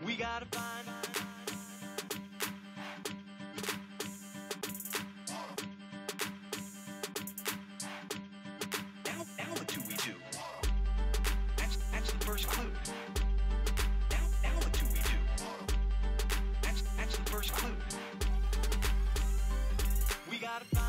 We gotta find. Now what do we do? That's the first clue. Now what do we do? That's the first clue. We gotta find.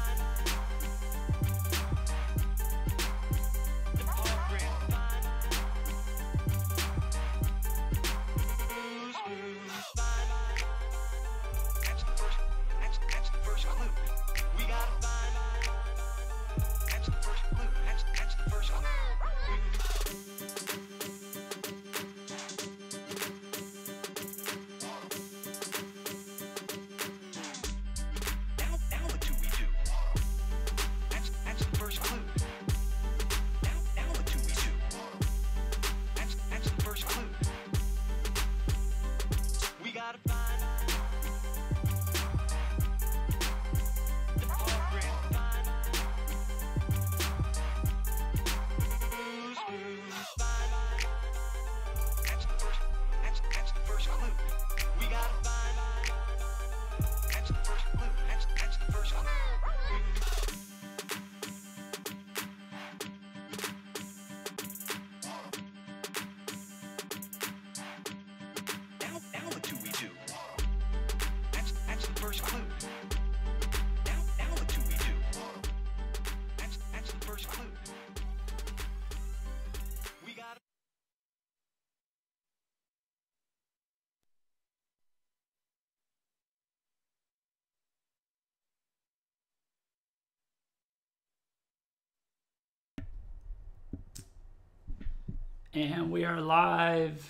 And we are live.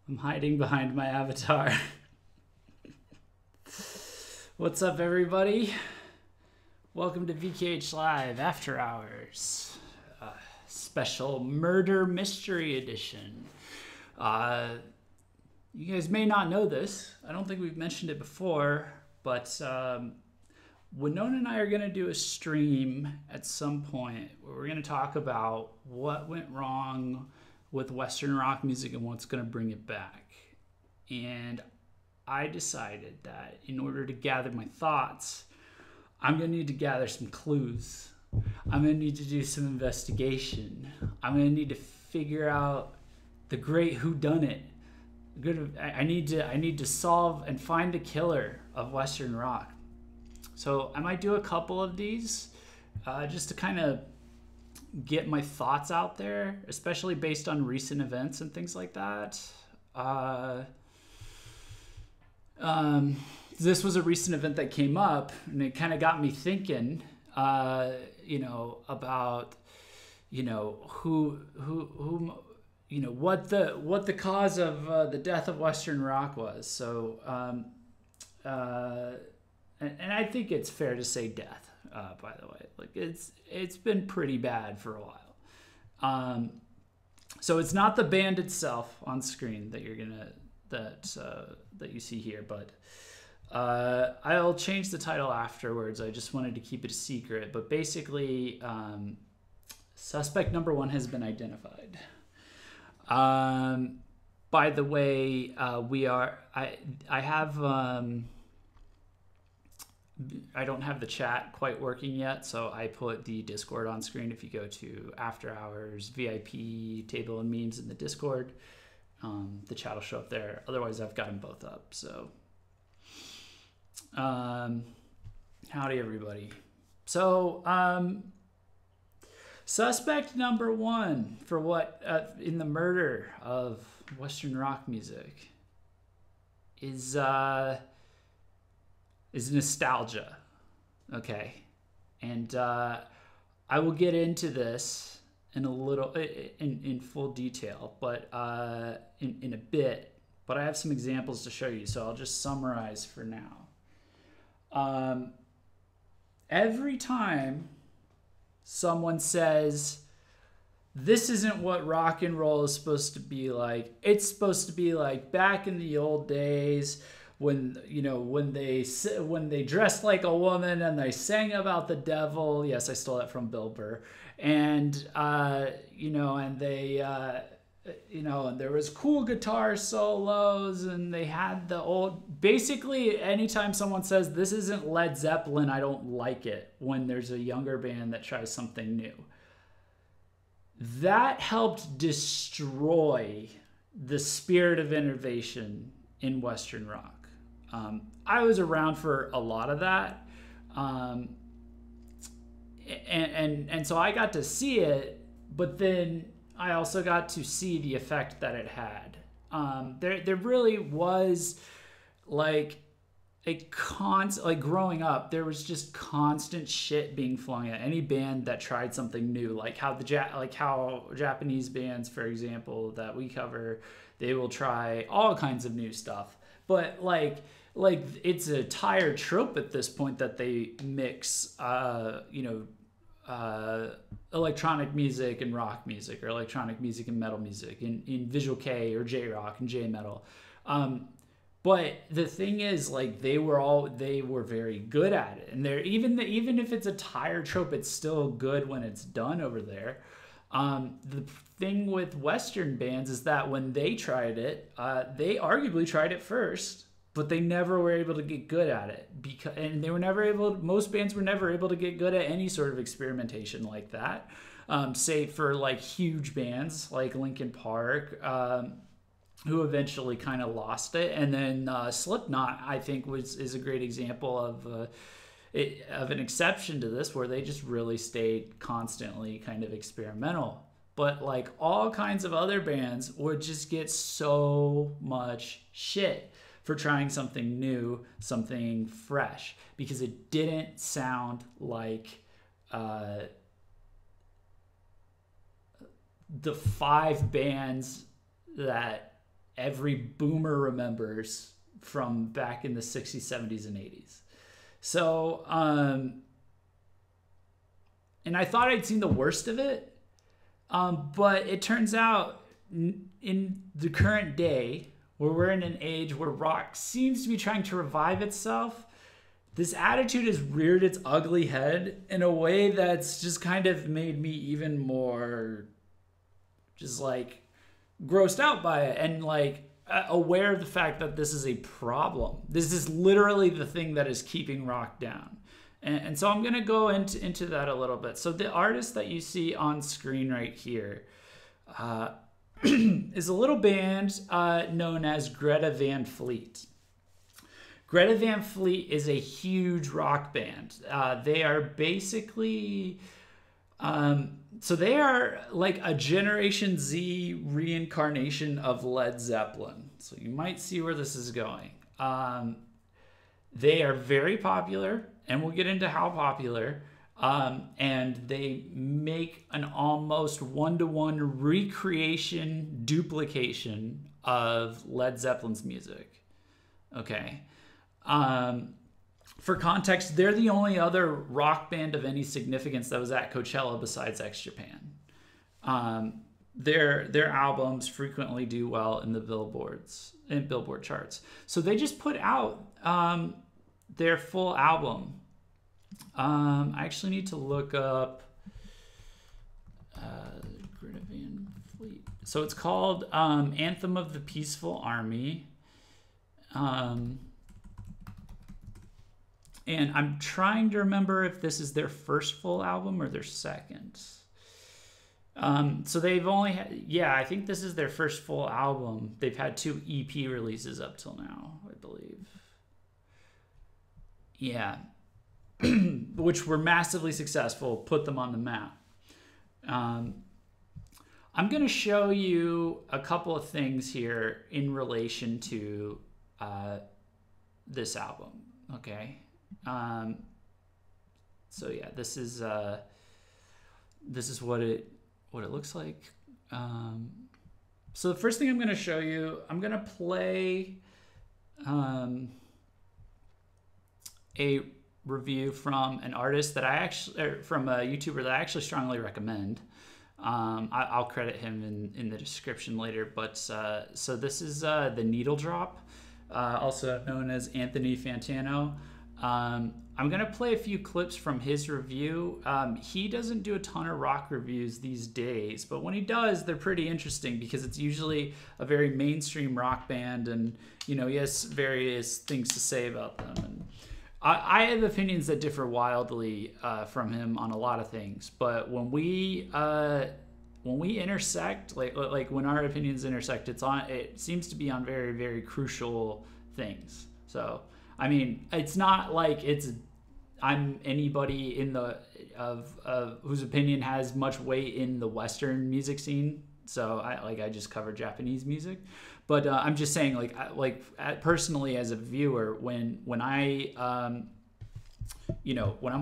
I'm hiding behind my avatar. What's up, everybody? Welcome to VKH Live After Hours. Special Murder Mystery Edition. You guys may not know this. I don't think we've mentioned it before, but Winona and I are going to do a stream at some point where we're going to talk about what went wrong with Western rock music and what's going to bring it back. And I decided that in order to gather my thoughts, I'm going to need to gather some clues. I'm going to need to do some investigation. I'm going to need to figure out the great whodunit. I need to solve and find the killer of Western rock. So I might do a couple of these just to kind of get my thoughts out there, especially based on recent events and things like that. This was a recent event that came up, and it kind of got me thinking, about, who what the cause of the death of Western rock was. So, and I think it's fair to say death, by the way. Like it's been pretty bad for a while. So it's not the band itself on screen that you're gonna that you see here, but I'll change the title afterwards. I just wanted to keep it a secret. But basically, suspect number 1 has been identified. By the way, I don't have the chat quite working yet, so I put the Discord on screen. If you go to After Hours VIP table and memes in the Discord, the chat will show up there. Otherwise, I've got them both up. So, howdy everybody. So, suspect number 1 for what in the murder of Western rock music is nostalgia. Okay, and I will get into this in a little in full detail, but in a bit. But I have some examples to show you, so I'll just summarize for now. Every time someone says, this isn't what rock and roll is supposed to be like, it's supposed to be like back in the old days when they dressed like a woman and they sang about the devil. Yes, I stole that from Bill Burr. And and you know, and there was cool guitar solos, and they had the old, basically anytime someone says this isn't Led Zeppelin, I don't like it, when there's a younger band that tries something new. That helped destroy the spirit of innovation in Western rock. I was around for a lot of that. And so I got to see it, but then I also got to see the effect that it had. There really was like like growing up, there was just constant shit being flung at any band that tried something new. Like how how Japanese bands, for example, that we cover, they will try all kinds of new stuff. But like it's a tired trope at this point that they mix, electronic music and rock music, or electronic music and metal music in visual K or J rock and J metal. But the thing is, like, they were very good at it, and they're even if it's a tired trope, it's still good when it's done over there. The thing with Western bands is that when they tried it, they arguably tried it first, but they never were able to get good at it, most bands were never able to get good at any sort of experimentation like that, save for like huge bands like Linkin Park, who eventually kind of lost it. And then Slipknot, I think, is a great example of an exception to this, where they just really stayed constantly kind of experimental. But like all kinds of other bands would just get so much shit for trying something new, something fresh, because it didn't sound like the 5 bands that every boomer remembers from back in the 60s, 70s, and 80s. So, and I thought I'd seen the worst of it, but it turns out in the current day, where we're in an age where rock seems to be trying to revive itself, this attitude has reared its ugly head in a way that's just kind of made me even more just like grossed out by it, and like aware of the fact that this is a problem. This is literally the thing that is keeping rock down. And so I'm going to go into that a little bit. So the artist that you see on screen right here is a little band known as Greta Van Fleet. Greta Van Fleet is a huge rock band. They are basically... so they are like a Generation Z reincarnation of Led Zeppelin. So you might see where this is going. They are very popular, and we'll get into how popular. And they make an almost one-to-one recreation, duplication of Led Zeppelin's music. Okay. For context, they're the only other rock band of any significance that was at Coachella besides X Japan. Their albums frequently do well in the Billboard charts. So they just put out their full album. I actually need to look up Greta Van Fleet. So it's called Anthem of the Peaceful Army. And I'm trying to remember if this is their first full album or their second. So they've only had, I think this is their first full album. They've had 2 EP releases up till now, I believe. Yeah. Which were massively successful, put them on the map. I'm going to show you a couple of things here in relation to this album, okay? So yeah, this is what it looks like. So the first thing I'm going to show you, I'm going to play a review from an artist that from a YouTuber that I actually strongly recommend. I'll credit him in the description later, but so this is The Needle Drop, also known as Anthony Fantano. I'm gonna play a few clips from his review. He doesn't do a ton of rock reviews these days, but when he does, they're pretty interesting because it's usually a very mainstream rock band, and he has various things to say about them. And I have opinions that differ wildly from him on a lot of things, but when we intersect, like when our opinions intersect, it seems to be on very, very crucial things. So I mean, it's not like I'm anybody in whose opinion has much weight in the Western music scene. So I just cover Japanese music, but I'm just saying personally as a viewer, when I'm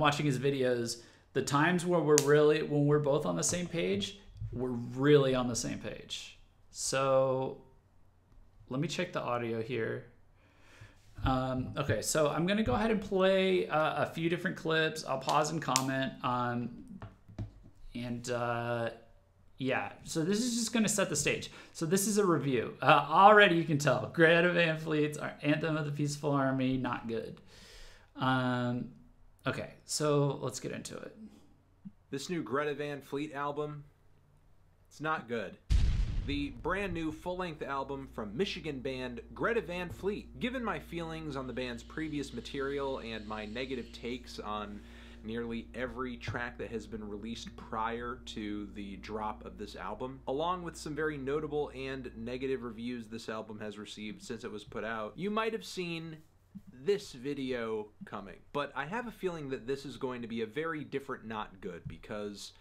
watching his videos, the times where when we're both on the same page, we're really on the same page. So let me check the audio here. Okay, so I'm going to go ahead and play a few different clips. I'll pause and comment. Yeah, so this is just going to set the stage. So this is a review. Already you can tell. Greta Van Fleet's Anthem of the Peaceful Army, not good. Okay, so let's get into it. This new Greta Van Fleet album, it's not good. The brand new full-length album from Michigan band Greta Van Fleet. Given my feelings on the band's previous material and my negative takes on nearly every track that has been released prior to the drop of this album, along with some very notable and negative reviews this album has received since it was put out, you might have seen this video coming. But I have a feeling that this is going to be a very different not good, because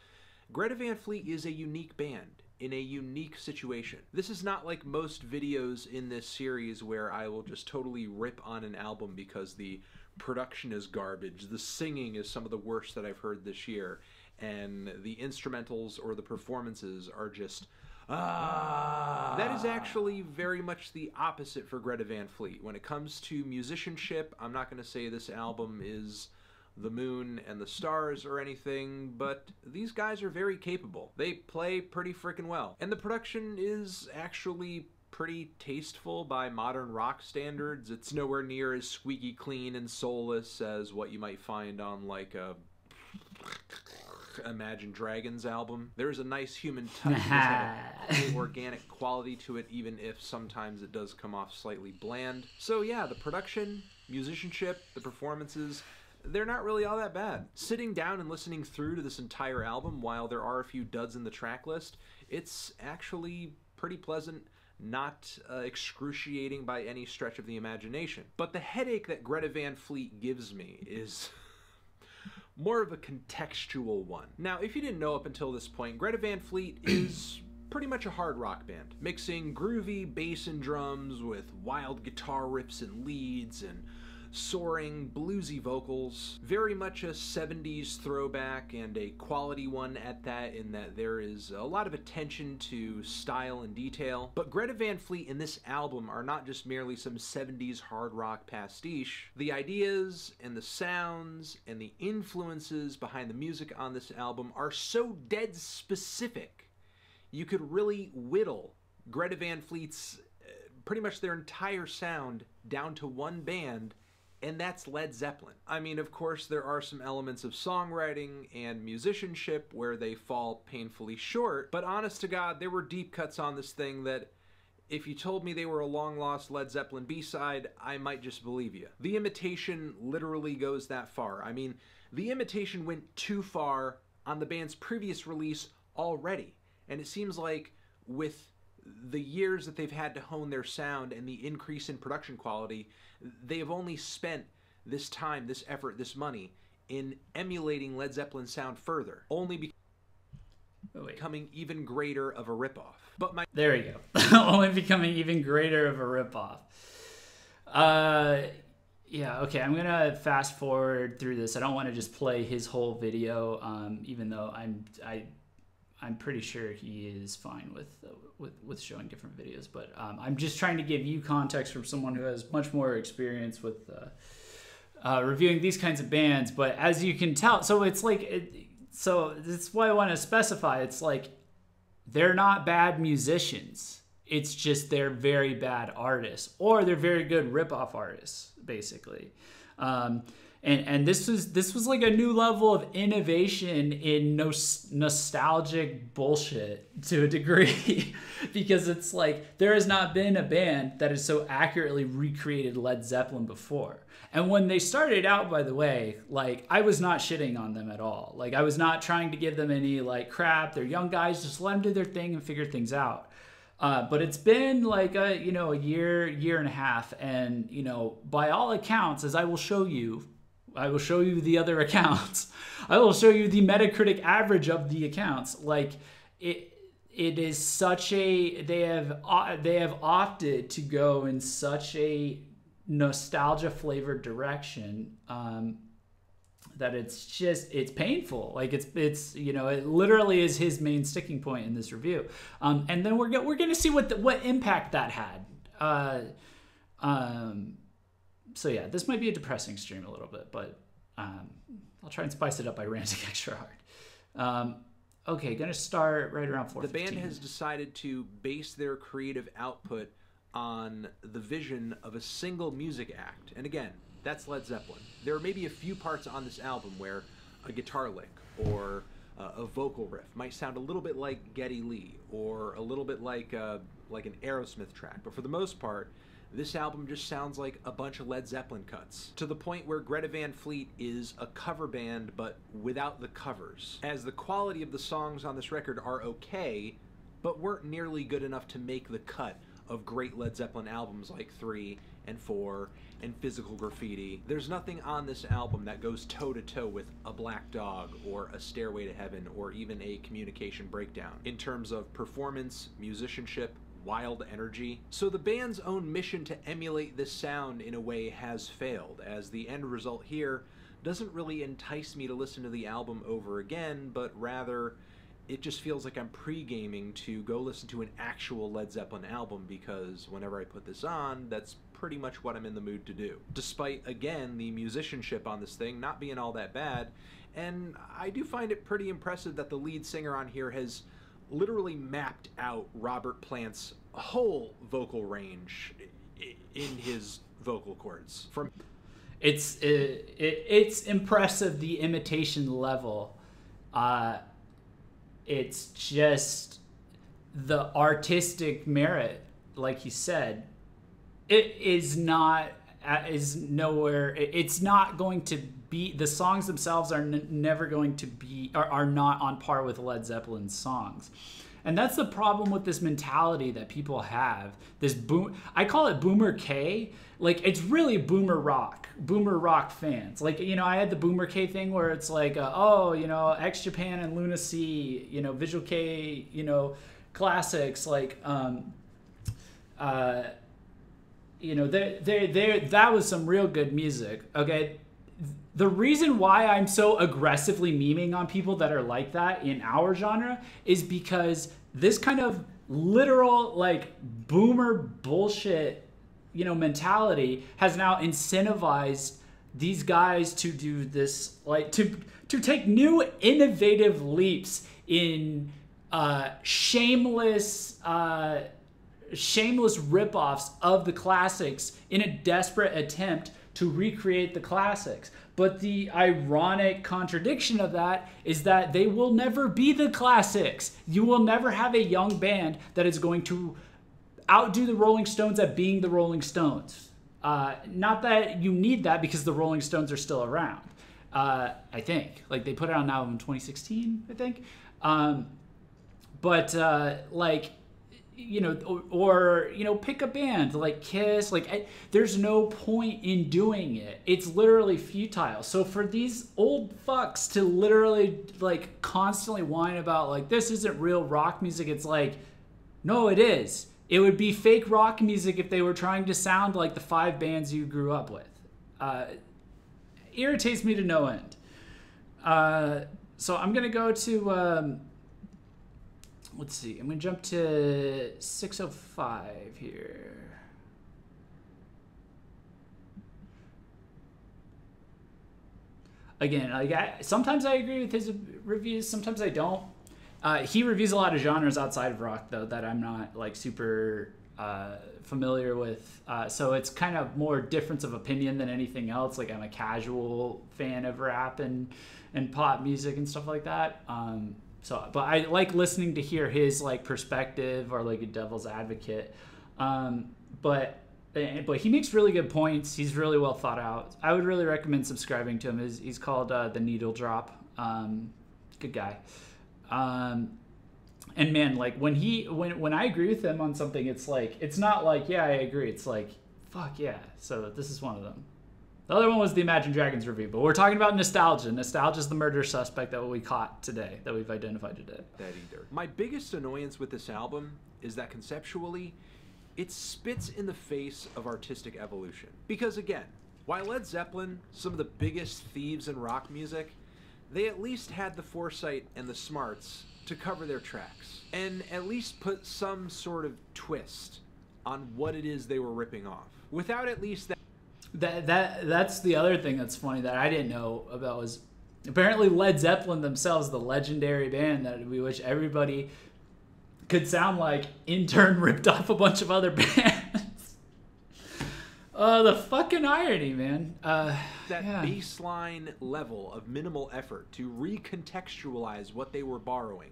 Greta Van Fleet is a unique band in a unique situation. This is not like most videos in this series where I will just totally rip on an album because the production is garbage, the singing is some of the worst that I've heard this year, and the instrumentals or the performances are just That is actually very much the opposite for Greta Van Fleet. When it comes to musicianship, I'm not going to say this album is the moon and the stars or anything, but these guys are very capable. They play pretty freaking well. And the production is actually pretty tasteful by modern rock standards. It's nowhere near as squeaky clean and soulless as what you might find on like a Imagine Dragons album. There's a nice human touch. There's a cool organic quality to it, even if sometimes it does come off slightly bland. So yeah, the production, musicianship, the performances, they're not really all that bad. Sitting down and listening through to this entire album, while there are a few duds in the track list, it's actually pretty pleasant, not excruciating by any stretch of the imagination. But the headache that Greta Van Fleet gives me is more of a contextual one. Now, if you didn't know up until this point, Greta Van Fleet is pretty much a hard rock band, mixing groovy bass and drums with wild guitar riffs and leads and soaring bluesy vocals. Very much a 70s throwback, and a quality one at that, in that there is a lot of attention to style and detail. But Greta Van Fleet in this album are not just merely some 70s hard rock pastiche. The ideas and the sounds and the influences behind the music on this album are so dead specific. You could really whittle Greta Van Fleet's pretty much their entire sound down to one band, and that's Led Zeppelin. I mean, of course, there are some elements of songwriting and musicianship where they fall painfully short, but honest to God, there were deep cuts on this thing that if you told me they were a long-lost Led Zeppelin B-side, I might just believe you. The Imitation literally goes that far. I mean, The Imitation went too far on the band's previous release already, and it seems like with the years that they've had to hone their sound and the increase in production quality, they have only spent this time, this effort, this money in emulating Led Zeppelin's sound further, only becoming even greater of a ripoff. But there you go. Only becoming even greater of a ripoff. Yeah, okay, I'm gonna fast forward through this. I don't want to just play his whole video, even though I'm pretty sure he is fine with showing different videos, but I'm just trying to give you context from someone who has much more experience with reviewing these kinds of bands. But as you can tell, so it's like, so that's why I want to specify. It's like they're not bad musicians. It's just they're very bad artists, or they're very good rip-off artists, basically. And this was like a new level of innovation in nostalgic bullshit to a degree, because it's like there has not been a band that has so accurately recreated Led Zeppelin before. And when they started out, by the way, like I was not shitting on them at all. Like I was not trying to give them any like crap. They're young guys, just let them do their thing and figure things out. But it's been like a year and a half, and by all accounts, as I will show you the other accounts. I will show you the Metacritic average of the accounts. Like it is such a they have opted to go in such a nostalgia flavored direction that it's painful. Like it's it literally is his main sticking point in this review. And then we're gonna see what impact that had. So yeah, this might be a depressing stream a little bit, but I'll try and spice it up by ranting extra hard. Okay, gonna start right around 4:15. The band has decided to base their creative output on the vision of a single music act. And again, that's Led Zeppelin. There are maybe a few parts on this album where a guitar lick or a vocal riff might sound a little bit like Geddy Lee or a little bit like an Aerosmith track, but for the most part, this album just sounds like a bunch of Led Zeppelin cuts, to the point where Greta Van Fleet is a cover band, but without the covers. As the quality of the songs on this record are okay, but weren't nearly good enough to make the cut of great Led Zeppelin albums like 3 and 4 and Physical Graffiti. There's nothing on this album that goes toe-to-toe with A Black Dog or A Stairway to Heaven or even a Communication Breakdown in terms of performance, musicianship, wild energy. So the band's own mission to emulate this sound in a way has failed, as the end result here doesn't really entice me to listen to the album over again, but rather it just feels like I'm pre-gaming to go listen to an actual Led Zeppelin album, because whenever I put this on, that's pretty much what I'm in the mood to do. Despite, again, the musicianship on this thing not being all that bad, and I do find it pretty impressive that the lead singer on here has literally mapped out Robert Plant's whole vocal range in his vocal cords. It's impressive, the imitation level. It's just the artistic merit, like you said. It is nowhere. It's not going to be. The songs themselves are never going to be. Are not on par with Led Zeppelin's songs. And that's the problem with this mentality that people have. This I call it Boomer K. Like, it's really Boomer Rock fans. Like, I had the Boomer K thing where it's like, X Japan and Lunacy, Visual K, classics, like, that was some real good music. Okay. The reason why I'm so aggressively memeing on people that are like that in our genre is because this kind of literal, like, boomer bullshit, mentality has now incentivized these guys to do this, like, to take new innovative leaps in shameless ripoffs of the classics in a desperate attempt to recreate the classics. But the ironic contradiction of that is that they will never be the classics. You will never have a young band that is going to outdo the Rolling Stones at being the Rolling Stones. Not that you need that, because the Rolling Stones are still around. I think. Like, they put out an album in 2016, I think. Pick a band like Kiss. Like, there's no point in doing it. It's literally futile. So for these old fucks to literally, like, constantly whine about, like, this isn't real rock music, it's like, no, it is. It would be fake rock music if they were trying to sound like the 5 bands you grew up with. Irritates me to no end. So I'm gonna go to let's see. I'm going to jump to 605 here. Again, sometimes I agree with his reviews, sometimes I don't. He reviews a lot of genres outside of rock, though, that I'm not, like, super familiar with. So it's kind of more difference of opinion than anything else. Like, I'm a casual fan of rap and pop music and stuff like that. But I like listening to hear his like perspective, or like a devil's advocate. But he makes really good points. He's really well thought out. I would really recommend subscribing to him. He's called The Needle Drop. Good guy. And man, like when I agree with him on something, it's like, it's not like, yeah, I agree. It's like, fuck yeah. So this is one of them. The other one was the Imagine Dragons review, but we're talking about nostalgia. Nostalgia is the murder suspect that we caught today, that we've identified today. That either. My biggest annoyance with this album is that conceptually, it spits in the face of artistic evolution. Because again, while Led Zeppelin, some of the biggest thieves in rock music, they at least had the foresight and the smarts to cover their tracks and at least put some sort of twist on what it is they were ripping off. Without at least That's the other thing that's funny that I didn't know about, was apparently Led Zeppelin themselves, the legendary band that we wish everybody could sound like, in turn ripped off a bunch of other bands. The fucking irony, man. Baseline level of minimal effort to recontextualize what they were borrowing,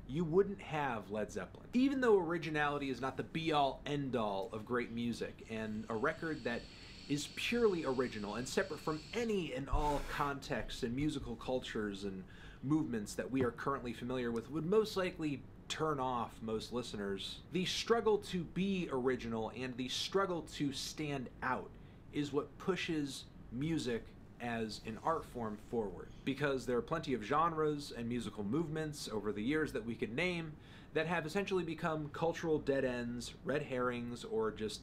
you wouldn't have Led Zeppelin. Even though originality is not the be-all, end-all of great music, and a record that is purely original and separate from any and all contexts and musical cultures and movements that we are currently familiar with, would most likely turn off most listeners. The struggle to be original and the struggle to stand out is what pushes music as an art form forward, because there are plenty of genres and musical movements over the years that we could name that have essentially become cultural dead ends, red herrings, or just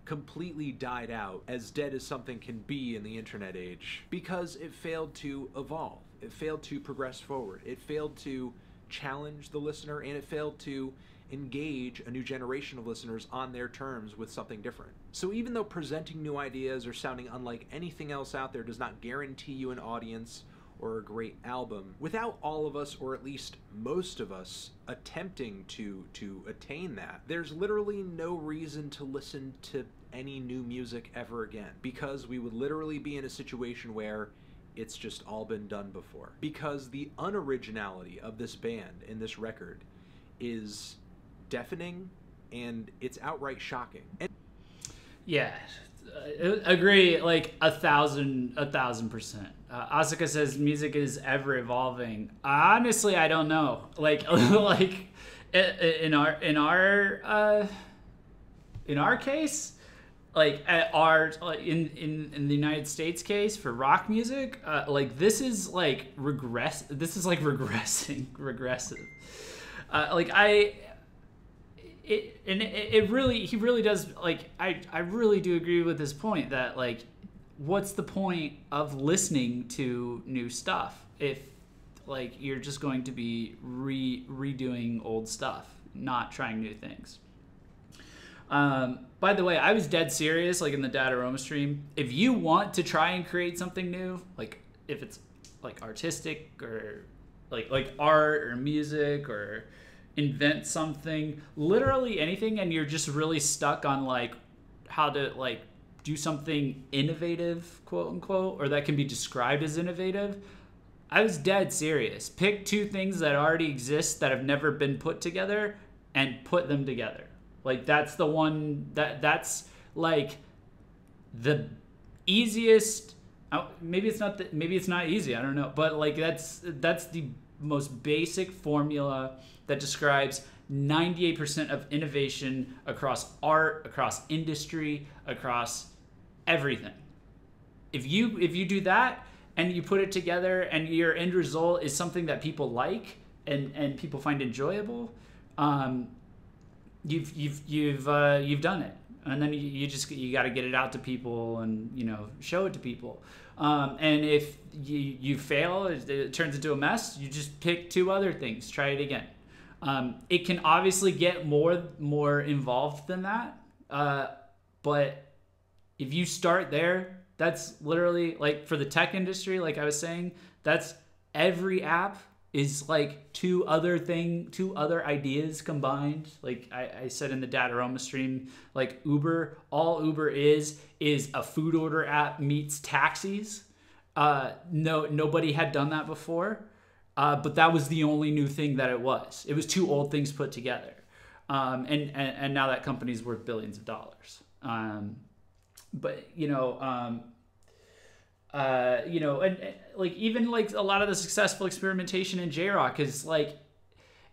completely died out, as dead as something can be in the internet age, because it failed to evolve, it failed to progress forward, it failed to challenge the listener, and it failed to engage a new generation of listeners on their terms with something different. So even though presenting new ideas or sounding unlike anything else out there does not guarantee you an audience or a great album, without all of us, or at least most of us, attempting to attain that, there's literally no reason to listen to any new music ever again, because we would literally be in a situation where it's just all been done before. Because the unoriginality of this band in this record is deafening, and it's outright shocking. Yeah, agree, like 1,000%. Asuka says music is ever evolving. Honestly, I don't know. Like in our case, like in the United States case for rock music, like this is like regressive. He really does, like, I really do agree with his point that, like, what's the point of listening to new stuff if, like, you're just going to be redoing old stuff, not trying new things. By the way, I was dead serious, like in the Dad Aroma stream. If you want to try and create something new, like if it's like artistic or like art or music or invent something, literally anything, and you're just really stuck on like how to like do something innovative, quote unquote, or that can be described as innovative, I was dead serious. Pick two things that already exist that have never been put together and put them together. Like that's the one that's like the easiest. Maybe it's not easy, I don't know, but like that's the most basic formula that describes 98% of innovation across art, across industry, across everything. If you do that and you put it together and your end result is something that people like and people find enjoyable, you've done it. And then you got to get it out to people and, you know, show it to people. And if you fail, it turns into a mess, you just pick two other things, try it again. It can obviously get more involved than that. But if you start there, that's literally like for the tech industry, like I was saying, that's every app is like two other ideas combined. Like I said in the Dataroma stream, like all Uber is a food order app meets taxis. Nobody had done that before, but that was the only new thing that it was. It was two old things put together, and now that company's worth billions of dollars. But and like even like a lot of the successful experimentation in JRock is like,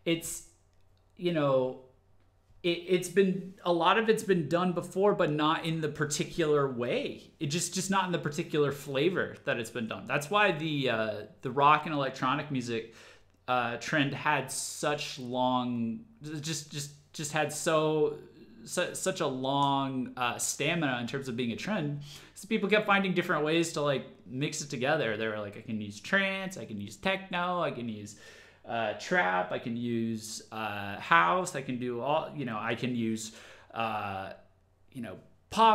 it's been a lot of it's been done before, but not in the particular way. It just not in the particular flavor that it's been done. That's why the rock and electronic music trend had such long, just had such a long stamina in terms of being a trend. So people kept finding different ways to like mix it together. They were like, I can use trance, I can use techno, I can use trap, I can use house, I can do all, I can use pop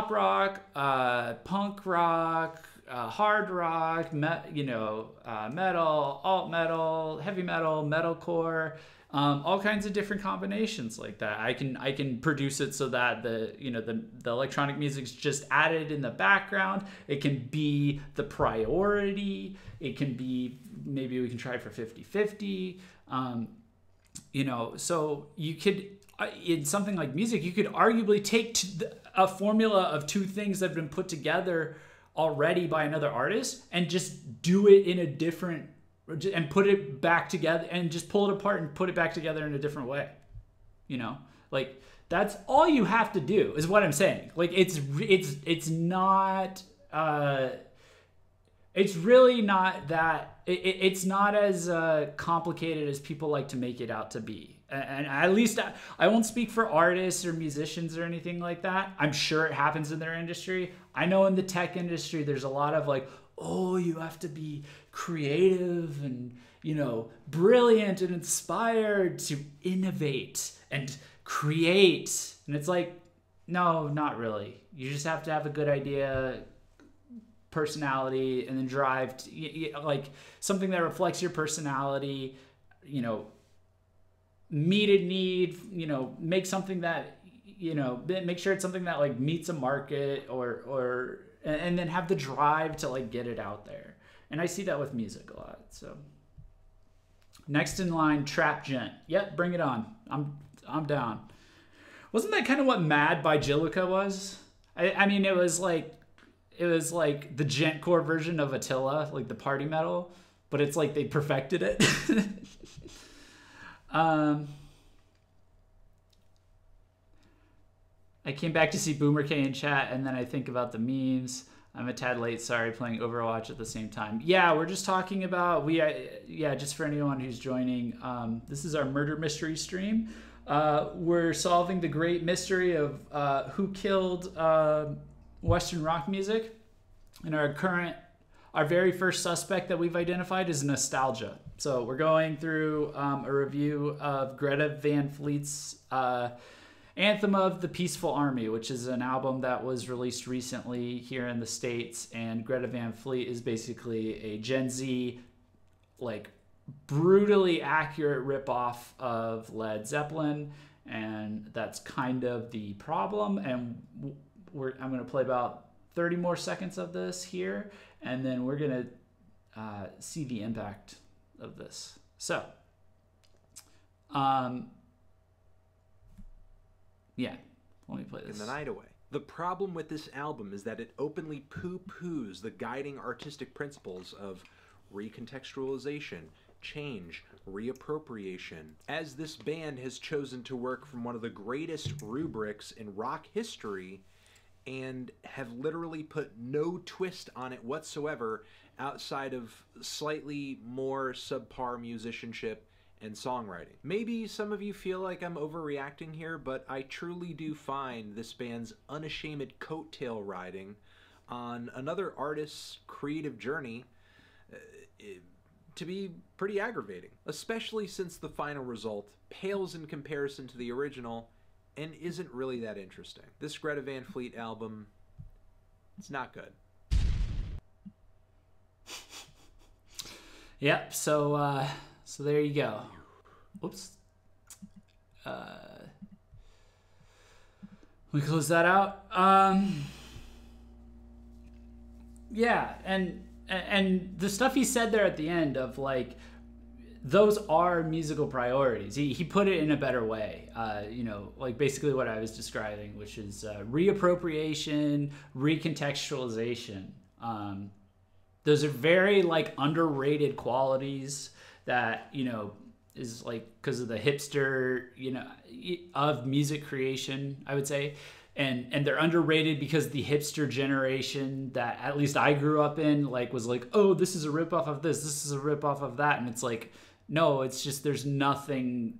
rock, punk rock, hard rock, metal, alt metal, heavy metal, metalcore. All kinds of different combinations like that. I can produce it so that the electronic music's just added in the background. It can be the priority. It can be, maybe we can try for 50-50. So you could, in something like music, you could arguably take a formula of two things that have been put together already by another artist and just do it in a different, and put it back together, and just pull it apart and put it back together in a different way. Like that's all you have to do is what I'm saying. Like it's not, it's really not that, it's not as complicated as people like to make it out to be. And at least I won't speak for artists or musicians or anything like that. I'm sure it happens in their industry. I know in the tech industry, there's a lot of like, oh, you have to be creative and, brilliant and inspired to innovate and create. And it's like, no, not really. You just have to have a good idea, personality, and then drive like something that reflects your personality, meet a need, make something that, make sure it's something that like meets a market or and then have the drive to like get it out there. And I see that with music a lot. So next in line, Trap Gent. Yep, bring it on. I'm down. Wasn't that kind of what Mad by Jillica was? I mean, it was like the Gentcore version of Attila, like the party metal, but it's like they perfected it. I came back to see Boomer K in chat, and then I think about the memes. I'm a tad late, sorry, playing Overwatch at the same time. Yeah, we're just talking about, just for anyone who's joining, this is our murder mystery stream. We're solving the great mystery of who killed Western rock music. And our very first suspect that we've identified is Nostalgia. So we're going through a review of Greta Van Fleet's Anthem of the Peaceful Army, which is an album that was released recently here in the States. And Greta Van Fleet is basically a Gen Z, like, brutally accurate ripoff of Led Zeppelin. And that's kind of the problem. And I'm going to play about 30 more seconds of this here. And then we're going to see the impact of this. So, yeah, let me play this. In the Night Away. The problem with this album is that it openly poo-poos the guiding artistic principles of recontextualization, change, reappropriation, as this band has chosen to work from one of the greatest rubrics in rock history and have literally put no twist on it whatsoever outside of slightly more subpar musicianship and songwriting. Maybe some of you feel like I'm overreacting here, but I truly do find this band's unashamed coattail riding on another artist's creative journey to be pretty aggravating, especially since the final result pales in comparison to the original and isn't really that interesting. This Greta Van Fleet album, it's not good. Yep, so So there you go. Whoops. We close that out. Yeah, and the stuff he said there at the end of like, those are musical priorities. He put it in a better way. Like basically what I was describing, which is reappropriation, recontextualization. Those are very like underrated qualities that, is like because of the hipster, of music creation, I would say. And they're underrated because the hipster generation that at least I grew up in, like, was like, oh, this is a ripoff of this is a ripoff of that. And it's like, no, it's just there's nothing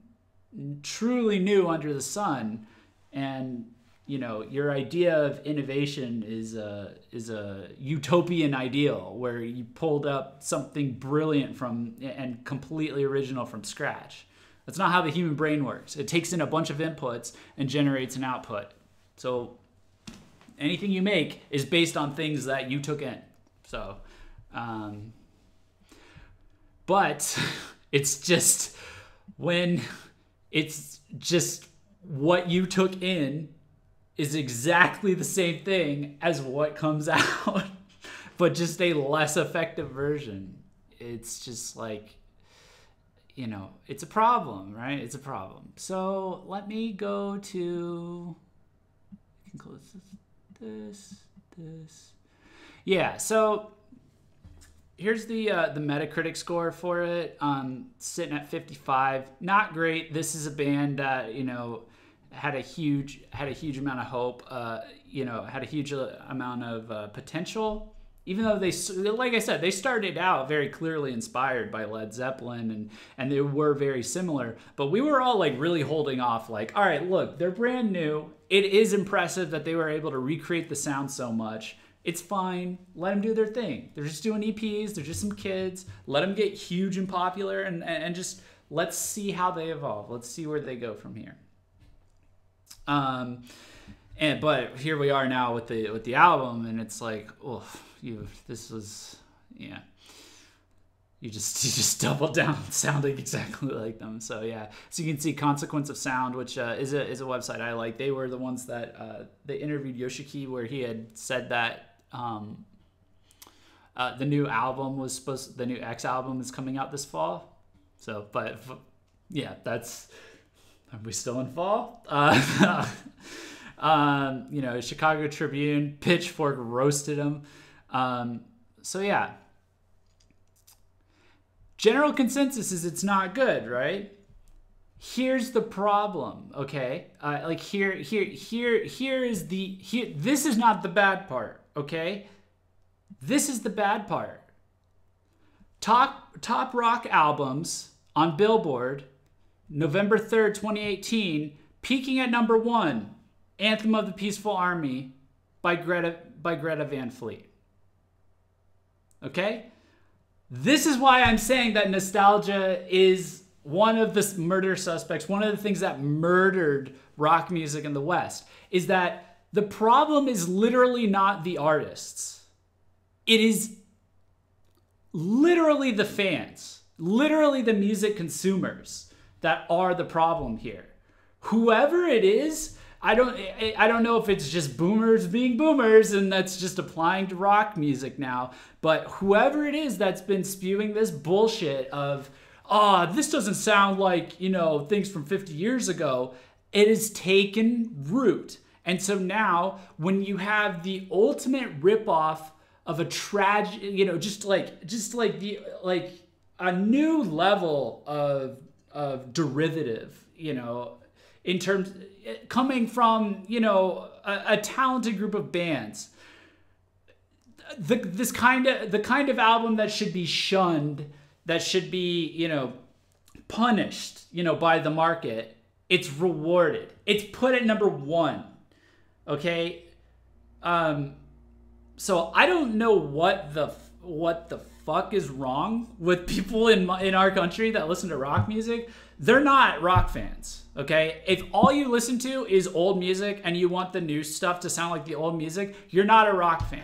truly new under the sun. And, your idea of innovation is a utopian ideal where you pulled up something brilliant and completely original from scratch. That's not how the human brain works. It takes in a bunch of inputs and generates an output. So anything you make is based on things that you took in. So, but it's just when it's just what you took in is exactly the same thing as what comes out, but just a less effective version. It's just like, it's a problem, right? It's a problem. So let me go to, I can close this. Yeah, so here's the Metacritic score for it. Sitting at 55. Not great. This is a band that, had a huge amount of hope, had a huge amount of potential. Even though they, like I said, they started out very clearly inspired by Led Zeppelin and they were very similar, but we were all like really holding off like, all right, look, they're brand new. It is impressive that they were able to recreate the sound so much. It's fine. Let them do their thing. They're just doing EPs. They're just some kids. Let them get huge and popular and just let's see how they evolve. Let's see where they go from here. But here we are now with the album, and it's like, oh, you just doubled down sounding exactly like them. So yeah, so you can see Consequence of Sound, which is a website I like. They were the ones that they interviewed Yoshiki, where he had said that the new X album is coming out this fall. So, but yeah, are we still in fall? Chicago Tribune, Pitchfork roasted him. So yeah, general consensus is it's not good, right? Here's the problem, okay? This is not the bad part, okay? This is the bad part. Top rock albums on Billboard, November 3rd, 2018, peaking at number 1, Anthem of the Peaceful Army by Greta Van Fleet. Okay? This is why I'm saying that nostalgia is one of the murder suspects, one of the things that murdered rock music in the West, is that the problem is literally not the artists. It is literally the fans, literally the music consumers that are the problem here. Whoever it is, I don't know if it's just boomers being boomers and that's just applying to rock music now, but whoever it is that's been spewing this bullshit of, this doesn't sound like, things from 50 years ago, it has taken root. And so now when you have the ultimate ripoff of a tragic, just like a new level of derivative, in terms coming from, a talented group of bands, the kind of album that should be shunned, that should be, punished, by the market, it's rewarded. It's put at number 1. Okay. So I don't know what the fuck is wrong with people in our country that listen to rock music. They're not rock fans, okay? If all you listen to is old music and you want the new stuff to sound like the old music, you're not a rock fan.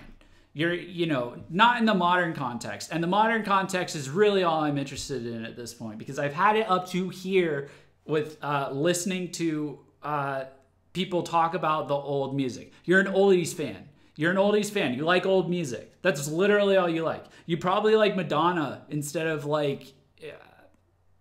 You're, you know, not in the modern context. And the modern context is really all I'm interested in at this point, because I've had it up to here with listening to people talk about the old music. You're an oldies fan. You're an oldies fan. You like old music. That's literally all you like. You probably like Madonna instead of like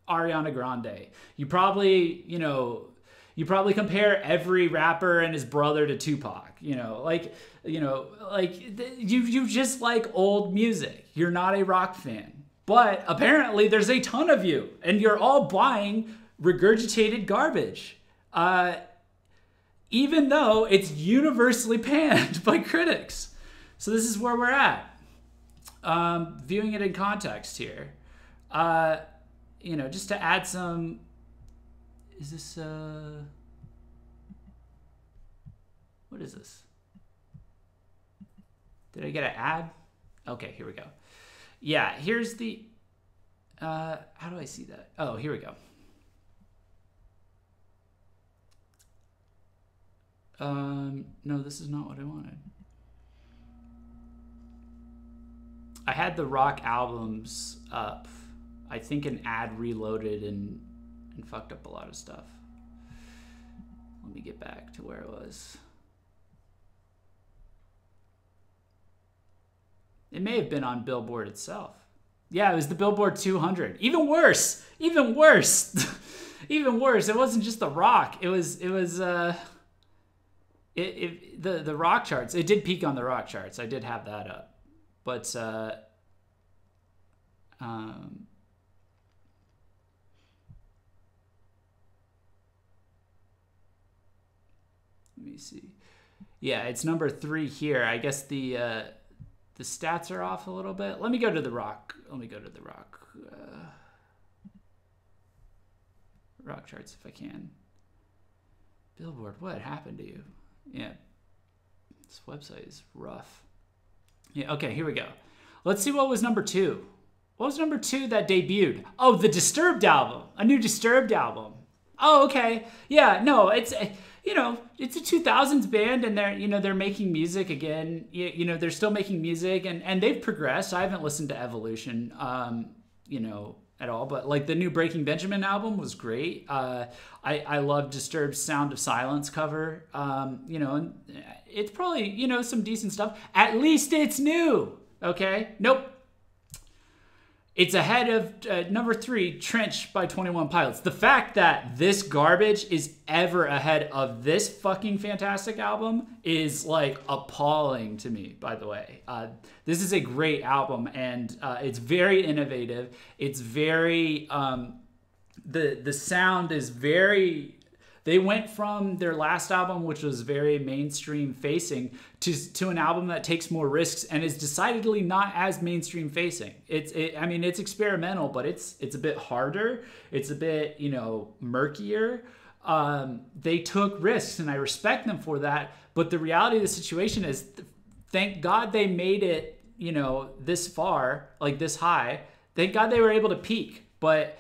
Ariana Grande. You probably, you know, you probably compare every rapper and his brother to Tupac. You know, like you just like old music. You're not a rock fan. But apparently there's a ton of you, and you're all buying regurgitated garbage. Even though it's universally panned by critics. So this is where we're at. Viewing it in context here. You know, just to add some, is this, what is this? Did I get an ad? Okay, here we go. Yeah, here's the, how do I see that? Oh, here we go. No, this is not what I wanted. I had the rock albums up. I think an ad reloaded and fucked up a lot of stuff. Let me get back to where it was. It may have been on Billboard itself. Yeah, it was the Billboard 200. Even worse. Even worse. Even worse. It wasn't just the rock. It was the rock charts. It did peak on the rock charts. I did have that up. But let me see. Yeah, it's number 3 here. I guess the stats are off a little bit. Let me go to the rock. Rock charts if I can. Billboard, what happened to you? Yeah, this website is rough. Yeah, okay, here we go. Let's see what was number 2. What was number 2 that debuted? Oh, the Disturbed album. A new Disturbed album. Oh, okay. Yeah, no, it's, you know, it's a 2000s band, and they're making music again. You know, they're still making music, and they've progressed. I haven't listened to Evolution, you know, at all, but like the new Breaking Benjamin album was great. I love Disturbed's Sound of Silence cover. You know, and it's probably, you know, some decent stuff. At least it's new. Okay. Nope. It's ahead of number 3, Trench by 21 Pilots. The fact that this garbage is ever ahead of this fucking fantastic album is like appalling to me, by the way. This is a great album, and it's very innovative. It's very, the sound is very, they went from their last album, which was very mainstream facing, to an album that takes more risks and is decidedly not as mainstream facing. I mean, it's experimental, but it's a bit harder. It's a bit, you know, murkier. They took risks, and I respect them for that. But the reality of the situation is, thank God they made it, you know, this far, like this high. Thank God they were able to peak. But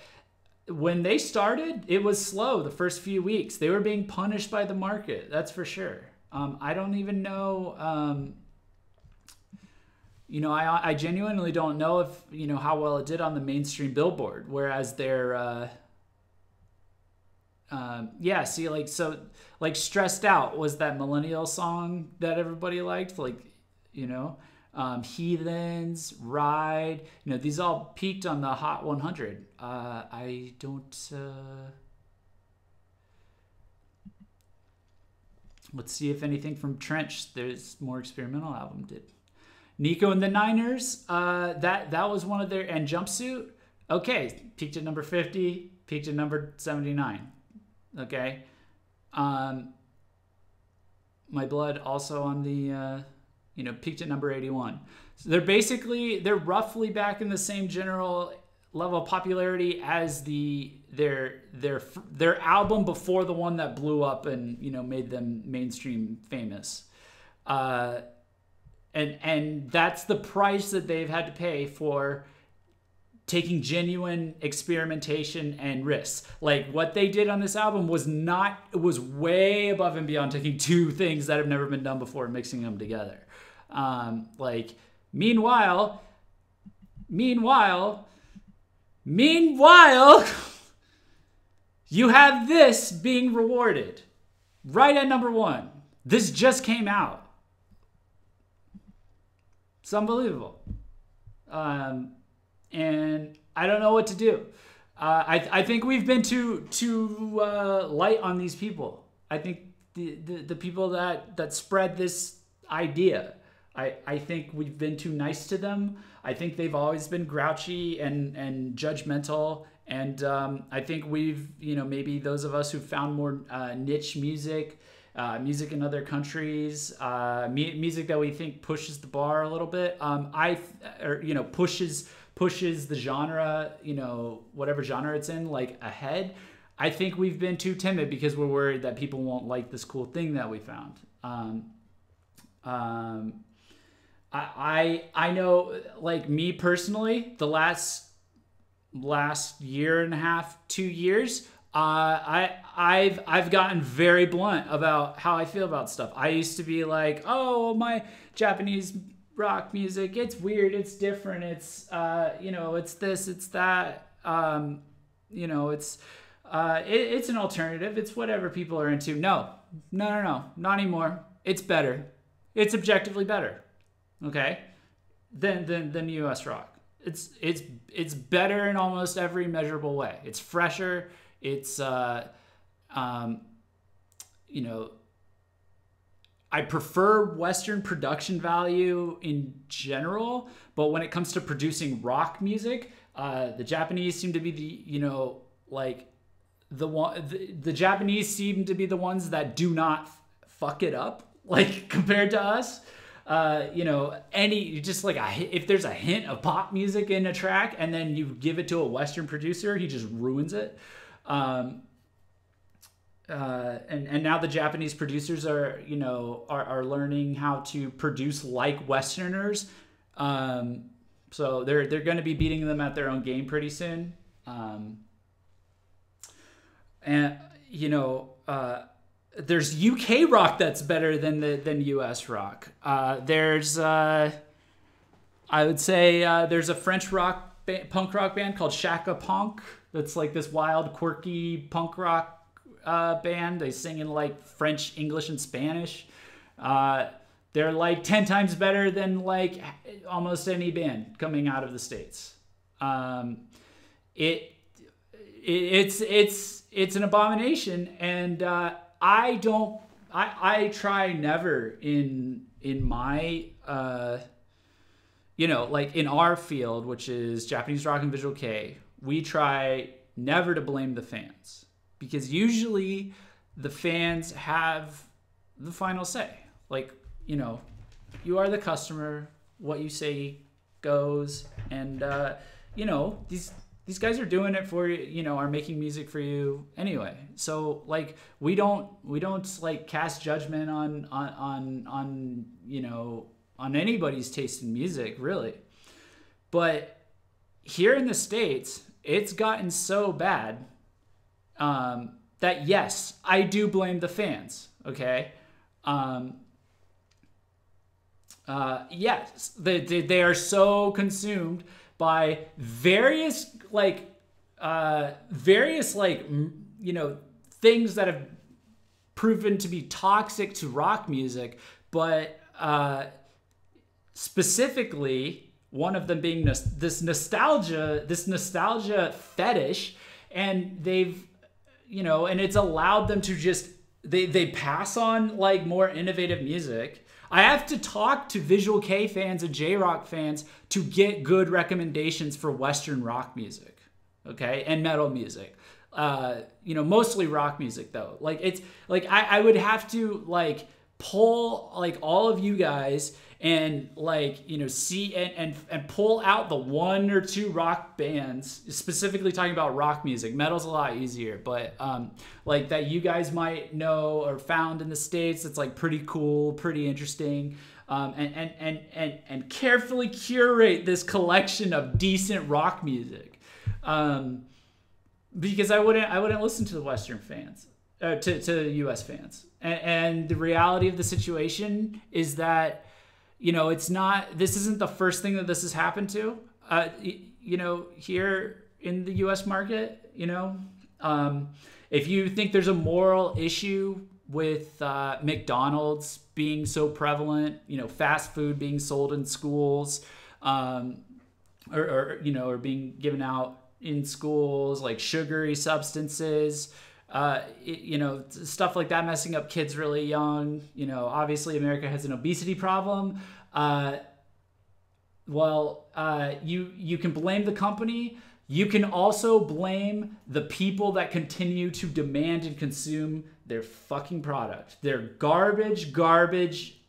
when they started, it was slow the first few weeks. They were being punished by the market, that's for sure. I don't even know, you know, I genuinely don't know if, you know, how well it did on the mainstream Billboard, whereas their, yeah, see, like, so, like, Stressed Out was that millennial song that everybody liked, like, you know, Heathens, Ride, you know, these all peaked on the Hot 100. I don't, let's see if anything from Trench, there's more experimental album did. Nico and the Niners, that was one of their, and Jumpsuit, okay, peaked at number 50, peaked at number 79, okay. My Blood also on the, you know, peaked at number 81. So they're roughly back in the same general level of popularity as their album before the one that blew up and, you know, made them mainstream famous. And that's the price that they've had to pay for taking genuine experimentation and risks. Like, what they did on this album was way above and beyond taking 2 things that have never been done before and mixing them together. Like, meanwhile, you have this being rewarded right at number one. This just came out. It's unbelievable. And I don't know what to do. I think we've been too light on these people. I think the people that spread this idea, I think we've been too nice to them. I think they've always been grouchy and judgmental. And I think we've, maybe those of us who found more niche music in other countries, music that we think pushes the bar a little bit, pushes the genre, whatever genre it's in, like, ahead. I think we've been too timid because we're worried that people won't like this cool thing that we found. I know, like, me personally, the last year and a half, 2 years, I've gotten very blunt about how I feel about stuff. I used to be like, oh, my Japanese rock music, it's weird, it's different, it's it's this, it's that, it's an alternative, it's whatever people are into. No, not anymore. It's better. It's objectively better, okay, than US rock. It's better in almost every measurable way. It's fresher. It's I prefer Western production value in general, but when it comes to producing rock music, the Japanese seem to be the Japanese seem to be the ones that do not fuck it up, like, compared to us. If there's a hint of pop music in a track and then you give it to a Western producer, he just ruins it. And now the Japanese producers are learning how to produce like Westerners. So they're going to be beating them at their own game pretty soon. There's UK rock that's better than US rock. There's I would say there's a French punk rock band called Shaka Punk that's like this wild, quirky punk rock band. They sing in like French, English, and Spanish. They're like 10 times better than like almost any band coming out of the States. It's an abomination, and I try never in my like in our field, which is Japanese rock and visual kei, we try never to blame the fans, because usually the fans have the final say. Like, you are the customer, what you say goes, and these guys are doing it for you, are making music for you anyway. So like we don't like cast judgment on anybody's taste in music, really. But here in the States, it's gotten so bad that yes, I do blame the fans. Okay. Yes, they are so consumed by various things that have proven to be toxic to rock music, but specifically one of them being this nostalgia fetish, and they've and it's allowed them to just they pass on like more innovative music. I have to talk to visual kei fans and J-rock fans to get good recommendations for Western rock music, okay, and metal music. Mostly rock music though. Like it's like I would have to like pull like all of you guys and like see and pull out the one or two rock bands, specifically talking about rock music. Metal's a lot easier, but like that you guys might know or found in the States that's like pretty cool, pretty interesting, and carefully curate this collection of decent rock music, because I wouldn't listen to the Western fans, to the US fans, and the reality of the situation is that this isn't the first thing that this has happened to, here in the U.S. market, if you think there's a moral issue with McDonald's being so prevalent, fast food being sold in schools, or being given out in schools, like sugary substances, stuff like that, messing up kids really young. Obviously America has an obesity problem. You can blame the company. You can also blame the people that continue to demand and consume their fucking product. They're garbage,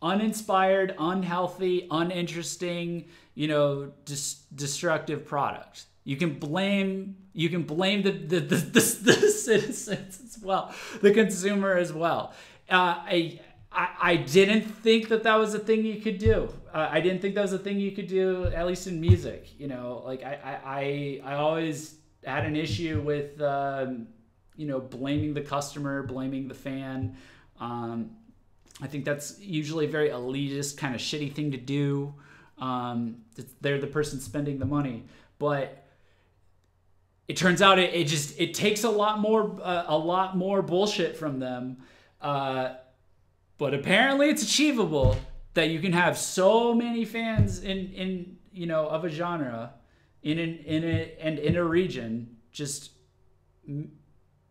uninspired, unhealthy, uninteresting, destructive product. You can blame the citizens as well, the consumer as well. I didn't think that was a thing you could do. I didn't think that was a thing you could do, at least in music. I always had an issue with blaming the customer, blaming the fan. I think that's usually a very elitist kind of shitty thing to do. They're the person spending the money, but it turns out it takes a lot more bullshit from them. But apparently it's achievable that you can have so many fans in of a genre in a region just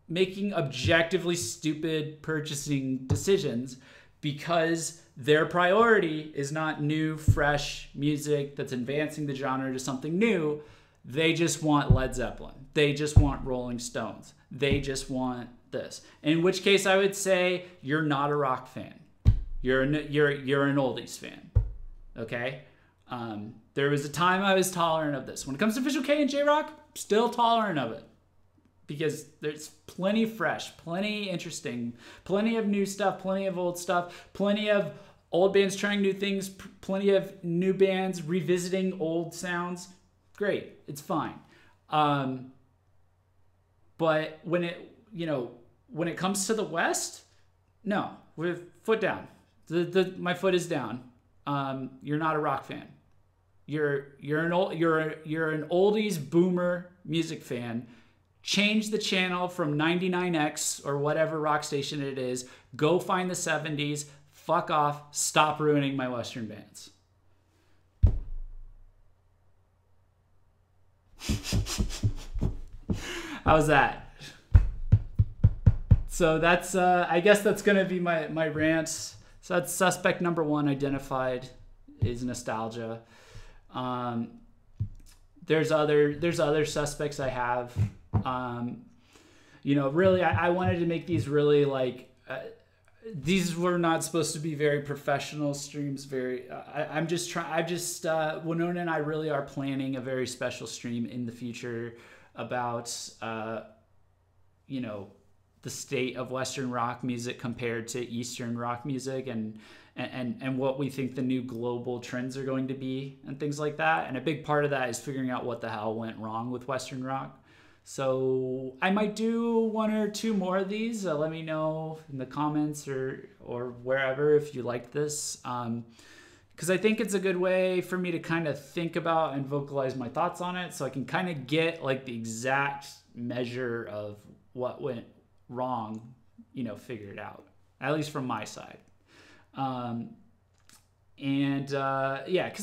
making objectively stupid purchasing decisions because their priority is not new, fresh music that's advancing the genre to something new. They just want Led Zeppelin. They just want Rolling Stones. They just want this. In which case I would say you're not a rock fan. You're an oldies fan. Okay? There was a time I was tolerant of this. When it comes to Visual K and J-Rock, still tolerant of it. Because there's plenty fresh, plenty interesting, plenty of new stuff, plenty of old stuff, plenty of old bands trying new things, plenty of new bands revisiting old sounds. Great. It's fine. But when it comes to the West, no, we're foot down. My foot is down. You're not a rock fan. You're an oldies boomer music fan. Change the channel from 99X or whatever rock station it is. Go find the 70s. Fuck off. Stop ruining my Western bands. How's that? So that's I guess that's gonna be my rant. So that's suspect number one identified is nostalgia. There's other suspects I have. Really I wanted to make these really these were not supposed to be very professional streams. Winona and I really are planning a very special stream in the future about, the state of Western rock music compared to Eastern rock music and what we think the new global trends are going to be and things like that. And a big part of that is figuring out what the hell went wrong with Western rock. So I might do one or two more of these. Let me know in the comments or wherever if you like this. Because I think it's a good way for me to kind of think about and vocalize my thoughts on it so I can kind of get the exact measure of what went wrong, figured out, at least from my side. Because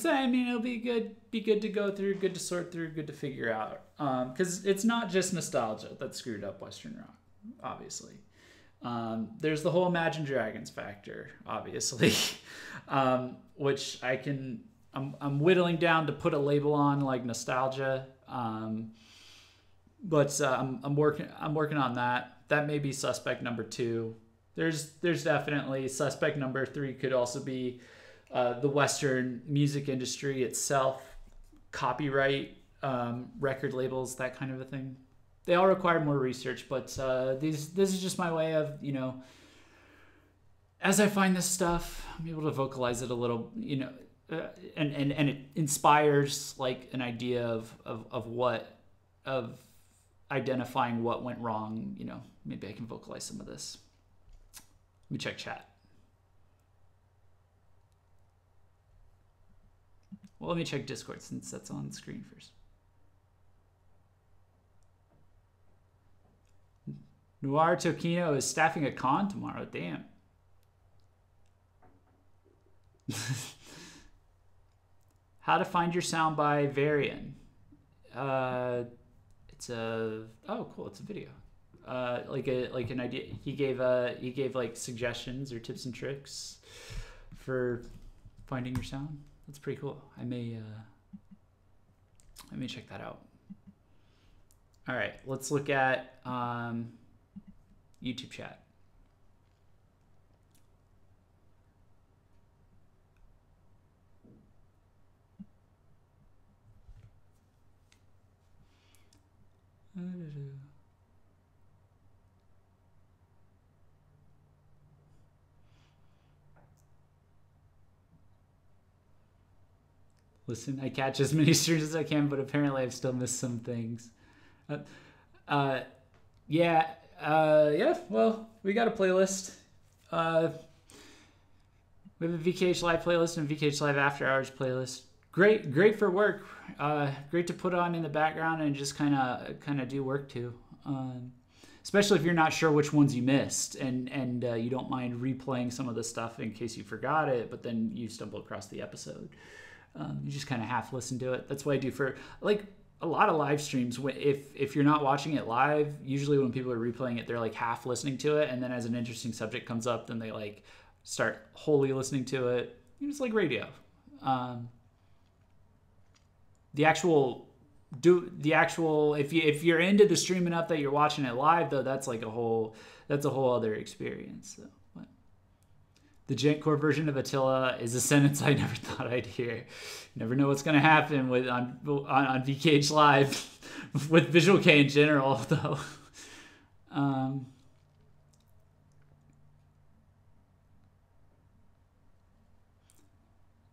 it'll be good to go through, good to sort through, good to figure out. Because it's not just nostalgia that screwed up Western rock, obviously. There's the whole Imagine Dragons factor, obviously, which I'm whittling down to put a label on like nostalgia. But I'm working on that. That may be suspect number 2. There's definitely suspect number 3 could also be the Western music industry itself, copyright, record labels, that kind of a thing. They all require more research, but this is just my way of, as I find this stuff, I'm able to vocalize it a little, and it inspires an idea of identifying what went wrong. Maybe I can vocalize some of this. Let me check chat. Well, let me check Discord since that's on the screen first. Noir Tokino is staffing a con tomorrow. Damn. How to Find Your Sound by Varian. It's a cool. It's a video. Like an idea. He gave like suggestions or tips and tricks for finding your sound. That's pretty cool. I may check that out. All right, let's look at YouTube chat. Listen, I catch as many streams as I can, but apparently I've still missed some things. Yeah. Well, we got a playlist. We have a VKH Live playlist and a VKH Live After Hours playlist. Great for work. Great to put on in the background and just kind of do work to. Especially if you're not sure which ones you missed and you don't mind replaying some of the stuff in case you forgot it, but then you stumble across the episode. You just kind of half listen to it. That's what I do for like a lot of live streams. If you're not watching it live, usually when people are replaying it, they're like half listening to it, and then as an interesting subject comes up, then they like start wholly listening to it. It's like radio. If you're into the stream enough that you're watching it live, though, that's a whole other experience. So. The Gentcore version of Attila is a sentence I never thought I'd hear. You never know what's going to happen on VKH Live with Visual K in general, though. And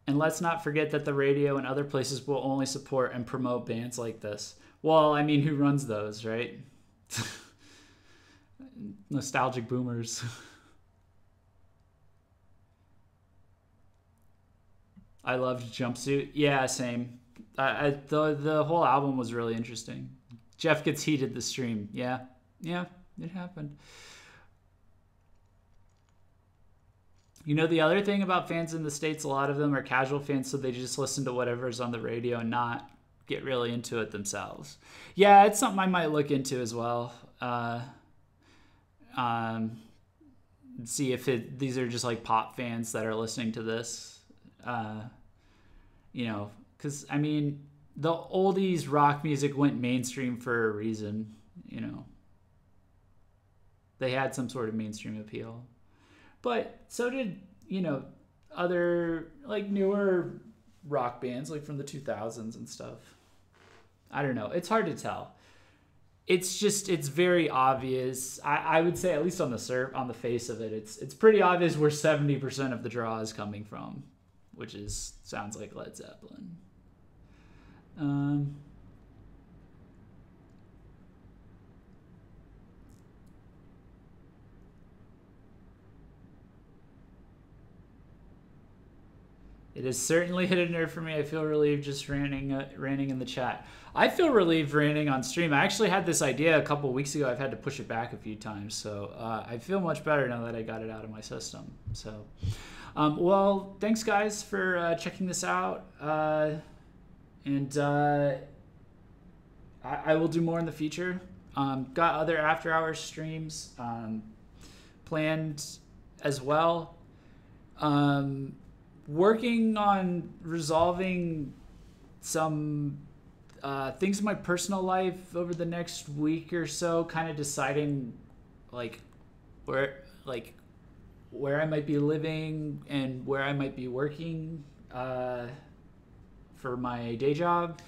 let's not forget that the radio and other places will only support and promote bands like this. Well, I mean, who runs those, right? Nostalgic boomers. I loved Jumpsuit. Yeah, same. The whole album was really interesting. Jeff gets heated the stream. Yeah, it happened. You know, the other thing about fans in the States, a lot of them are casual fans, so they just listen to whatever's on the radio and not get really into it themselves. Yeah, it's something I might look into as well. See if these are just like pop fans that are listening to this. Because I mean, the oldies rock music went mainstream for a reason. They had some sort of mainstream appeal, but so did other like newer rock bands like from the 2000s and stuff. I don't know. It's hard to tell. It's very obvious. I would say, at least on the face of it, it's pretty obvious where 70% of the draw is coming from, which sounds like Led Zeppelin. It has certainly hit a nerve for me. I feel relieved just ranting in the chat. I feel relieved ranting on stream. I actually had this idea a couple weeks ago. I've had to push it back a few times. So I feel much better now that I got it out of my system. So, well, thanks guys for checking this out. I will do more in the future. Got other after hours streams planned as well. Working on resolving some things in my personal life over the next week or so, kind of deciding where I might be living and where I might be working for my day job.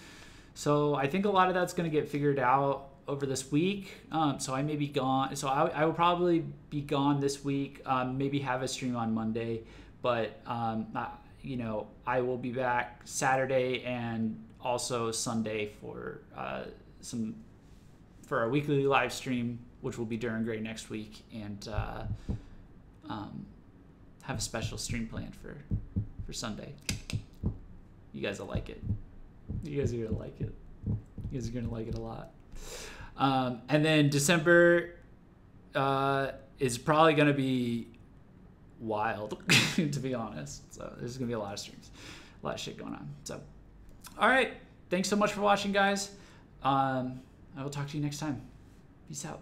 So I think a lot of that's going to get figured out over this week. So I may be gone. So I will probably be gone this week. Maybe have a stream on Monday. But, I will be back Saturday and also Sunday for a weekly live stream, which will be during Gray next week, and have a special stream planned for Sunday. You guys will like it. You guys are gonna like it. You guys are gonna like it a lot. And then December is probably gonna be wild, to be honest. So there's gonna be a lot of streams, a lot of shit going on. So, all right, thanks so much for watching, guys. I will talk to you next time. Peace out.